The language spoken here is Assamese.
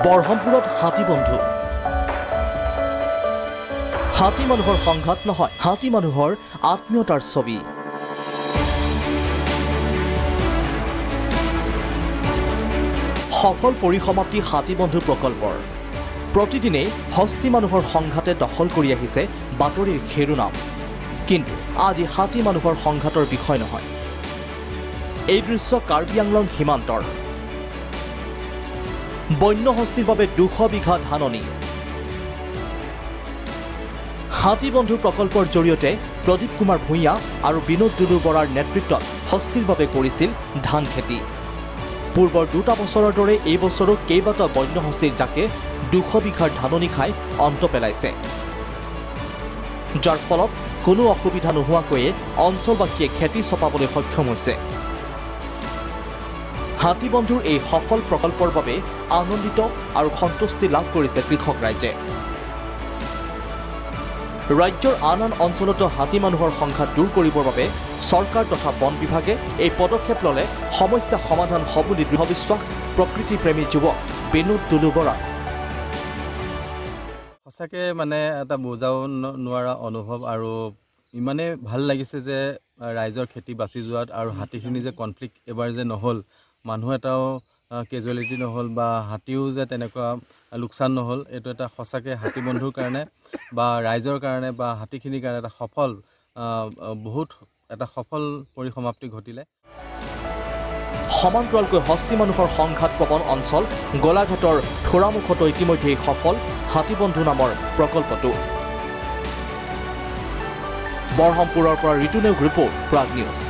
বৰহমপুৰত হাতী বন্ধু হাতী মানুহৰ সংঘাত নহয় হাতী মানুহৰ আত্মীয়তাৰ ছবি সফল পৰিসমাপ্তি হাতী বন্ধু প্ৰকল্পৰ প্ৰতিদিনে হস্তি মানুহৰ সংঘাতে দখল কৰি আহিছে বাতৰিৰ শিৰোনাম কিন্তু আজি হাতী মানুহৰ সংঘাতৰ বিষয় নহয় এই দৃশ্য কাৰ্বি আংলং সীমান্তৰ বন্য হস্তিৰ বাবে 200 বিঘা ধাননি হাতী বন্ধু প্ৰকল্পৰ জৰিয়তে প্ৰদীপ কুমাৰ ভূঞা আৰু বিনোদ দুলু বৰাৰ নেতৃত্বত হস্তিৰ বাবে কৰিছিল ধান খেতি পূৰ্বৰ 2টা বছৰৰ দৰে এই বছৰো কেইবাটা বন্য হস্তিৰ জাকে 200 বিঘাৰ ধাননি খাই অন্ত পেলাইছে যাৰ ফলত কোনো অসুবিধা নোহোৱাকৈ অঞ্চলবাসীয়ে খেতি চপাবলৈ সক্ষম হৈছে হাতী বন্ধুৰ এই সফল প্ৰকল্পৰ বাবে আনন্দিত আৰু সন্তুষ্টি লাভ কৰিছে কৃষক ৰাইজে ৰাজ্যৰ আন অঞ্চলতো হাতী মানুহৰ সংঘাত দূৰ কৰিবৰ বাবে চৰকাৰ তথা বন বিভাগে এই পদক্ষেপ ললে সমস্যা সমাধান হ'ব বুলি দৃঢ় বিশ্বাস প্ৰকৃতি প্ৰেমী যুৱক বিনোদ দুলু বৰা সঁচাকৈ মানে এটা বুজাব নোৱাৰা অনুভৱ আৰু ইমানে ভাল লাগিছে যে ৰাইজৰ খেতি বাচি যোৱাত আৰু হাতীখিনি যে কনফ্লিক্ট এবাৰ যে নহ'ল মানুহ এটাও কেজুৱেলিটি নহ'ল বা হাতীও যে তেনেকুৱা লোকচান নহ'ল এইটো এটা সঁচাকৈ হাতী বন্ধুৰ কাৰণে বা ৰাইজৰ কাৰণে বা হাতীখিনিৰ কাৰণে এটা সফল পৰিসমাপ্তি ঘটিলে সমান্তৰালকৈ হস্তি মানুহৰ সংঘাত প্ৰবণ অঞ্চল গোলাঘাটৰ থোৰামুখতো ইতিমধ্যেই সফল হাতী বন্ধু নামৰ প্ৰকল্পটো বৰহমপুৰৰ পৰা ঋতুনেউগ ৰিপৰ্ট প্ৰাগ নিউজ